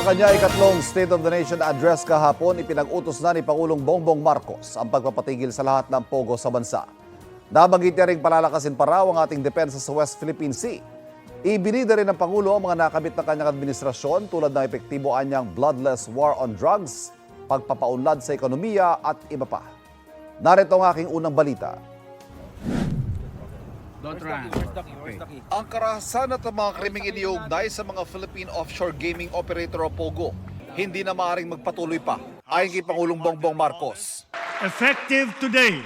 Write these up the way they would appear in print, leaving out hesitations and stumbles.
kanya ikatlong State of the Nation address kahapon, ipinag-utos na ni Pangulong Bongbong Marcos ang pagpapatigil sa lahat ng pogo sa bansa. Nabanggit niya ring palalakasin pa raw ang ating depensa sa West Philippine Sea. Ibinida rin ng Pangulo ang mga nakamit ng kanyang administrasyon tulad ng epektibo anyang bloodless war on drugs, pagpapaunlad sa ekonomiya at iba pa. Narito ang aking unang balita. Ang karahasan at ang mga krimeng iniugnay sa mga Philippine Offshore Gaming Operator o POGO hindi na maaaring magpatuloy pa, ayon kay Pangulong Bongbong Marcos. Effective today,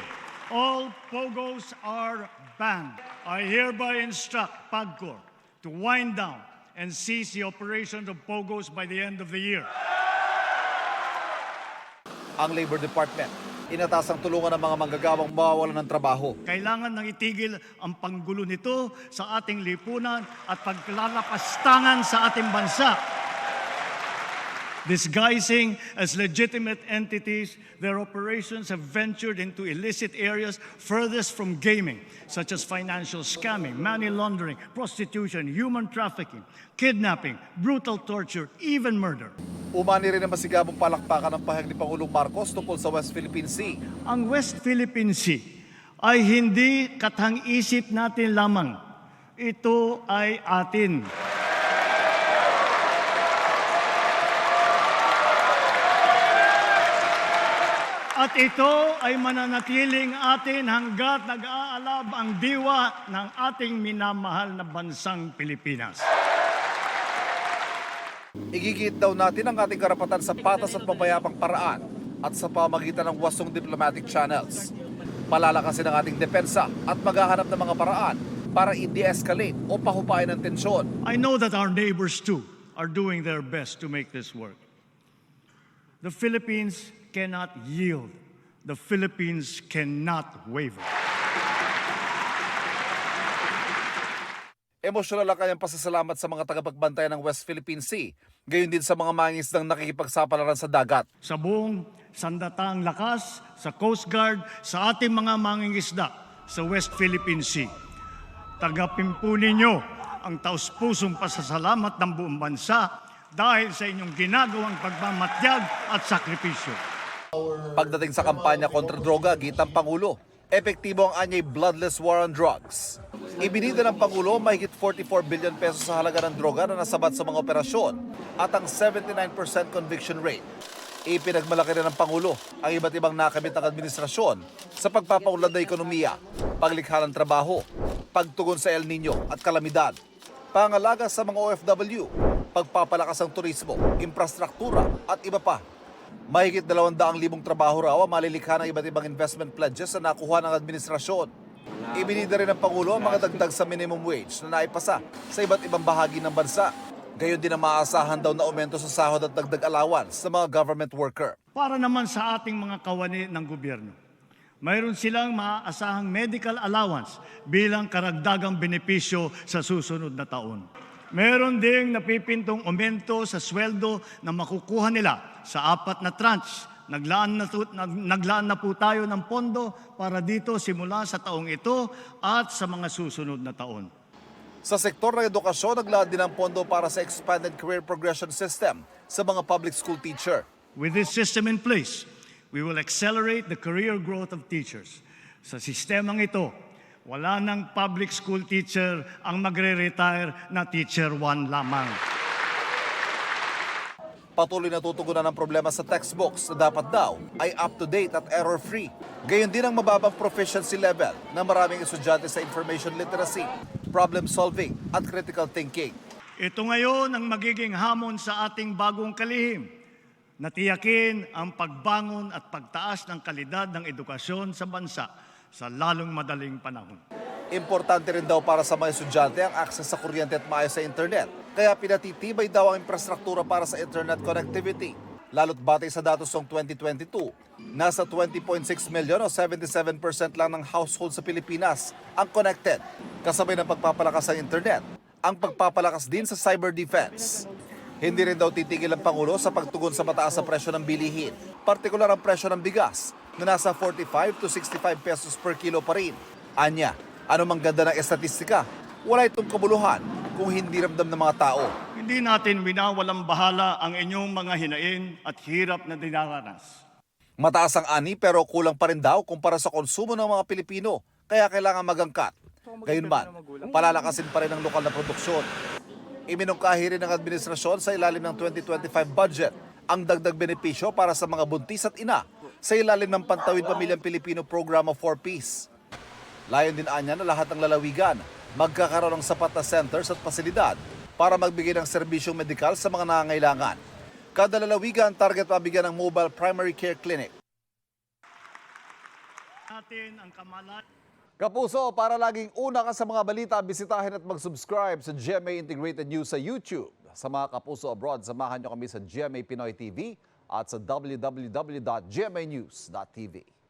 all POGOs are banned. I hereby instruct PAGCOR to wind down and cease the operations of POGOs by the end of the year. Ang Labor Department, inatasang tulungan ng mga manggagawang mawawalan ng trabaho. Kailangan nang itigil ang panggulo nito sa ating lipunan at paglalapastangan sa ating bansa. Disguising as legitimate entities, their operations have ventured into illicit areas furthest from gaming, such as financial scamming, money laundering, prostitution, human trafficking, kidnapping, brutal torture, even murder. Umani rin ang masigabong palakpakan ng pahayag ni Pangulong Marcos tungkol sa West Philippine Sea. Ang West Philippine Sea ay hindi kathang-isip natin lamang. Ito ay atin. At ito ay mananatiling atin hanggat nag-aalab ang diwa ng ating minamahal na bansang Pilipinas. Igigit daw natin ang ating karapatan sa patas at mabayapang paraan at sa pamagitan ng wasong diplomatic channels. Palalakasin ang ating depensa at maghahanap ng mga paraan para i-de-escalate o pahupain ang tensyon. I know that our neighbors too are doing their best to make this work. The Philippines cannot yield. The Philippines cannot waver. Emosyonal ang kanyang pasasalamat sa mga tagapagbantay ng West Philippine Sea, gayon din sa mga mangingisdang nakikipagsapalaran sa dagat. Sa buong sandatang lakas, sa Coast Guard, sa ating mga mangingisda sa West Philippine Sea. Tagapin po ninyo ang taus-pusong pasasalamat ng buong bansa dahil sa inyong ginagawang pagmamatyag at sakripisyo. Pagdating sa kampanya kontra droga, gitang Pangulo, epektibo ang anyay bloodless war on drugs. Ibinida ng Pangulo mahigit 44 billion pesos sa halaga ng droga na nasabat sa mga operasyon at ang 79% conviction rate. Ipinagmalaki rin ng Pangulo ang iba't ibang nakamit ng administrasyon sa pagpapaunlad ng ekonomiya, paglikha ng trabaho, pagtugon sa El Nino at kalamidad, pangalaga sa mga OFW, pagpapalakas ng turismo, infrastruktura at iba pa. Mahigit 200,000 trabaho raw ang malilikha ng iba't ibang investment pledges na nakuha ng administrasyon. Ibinida rin ng Pangulo ang mga dagdag sa minimum wage na naipasa sa iba't ibang bahagi ng bansa. Gayon din ang maaasahan daw na aumento sa sahod at dagdag allowance sa mga government worker. Para naman sa ating mga kawani ng gobyerno, mayroon silang maaasahang medical allowance bilang karagdagang benepisyo sa susunod na taon. Meron ding napipintong aumento sa sweldo na makukuha nila sa 4 na tranche. Naglaan na po tayo ng pondo para dito simula sa taong ito at sa mga susunod na taon. Sa sektor ng edukasyon, naglaan din ang pondo para sa expanded career progression system sa mga public school teacher. With this system in place, we will accelerate the career growth of teachers. Sa sistemang ito, wala nang public school teacher ang magre-retire na teacher 1 lamang. Patuloy na tutugunan ang problema sa textbooks na dapat daw ay up-to-date at error-free. Gayon din ang mababang proficiency level ng maraming estudyante sa information literacy, problem solving at critical thinking. Ito ngayon ang magiging hamon sa ating bagong kalihim. Natiyakin ang pagbangon at pagtaas ng kalidad ng edukasyon sa bansa sa lalong madaling panahon. Importante rin daw para sa mga estudyante ang access sa kuryente at maayos sa internet. Kaya pinatitibay daw ang infrastruktura para sa internet connectivity. Lalo't batay sa datos ng 2022, nasa 20.6 million o 77% lang ng household sa Pilipinas ang connected. Kasabay ng pagpapalakas ng internet, ang pagpapalakas din sa cyber defense. Hindi rin daw titigil ang Pangulo sa pagtugon sa mataas na presyo ng bilihin, partikular ang presyo ng bigas na nasa 45 to 65 pesos per kilo pa rin. Anya, anumang ganda ng estatistika, wala itong kabuluhan kung hindi ramdam ng mga tao. Hindi natin winawalang bahala ang inyong mga hinaing at hirap na dinaranas. Mataas ang ani pero kulang pa rin daw kumpara sa konsumo ng mga Pilipino, kaya kailangan magangkat. Gayunman, palalakasin pa rin ang lokal na produksyon. Iminungkahi rin ng administrasyon sa ilalim ng 2025 budget ang dagdag benepisyo para sa mga buntis at ina sa ilalim ng Pantawid Pamilyang Pilipino Programa 4Ps. Layon din anya na lahat ng lalawigan magkakaroon ng sapat na centers at pasilidad para magbigay ng serbisyong medikal sa mga nangangailangan. Kada lalawigan target mabigyan ng mobile primary care clinic. Natin ang kamalan. Kapuso, para laging una ka sa mga balita, bisitahin at mag-subscribe sa GMA Integrated News sa YouTube. Sa mga kapuso abroad, samahan nyo kami sa GMA Pinoy TV at sa www.gmanews.tv.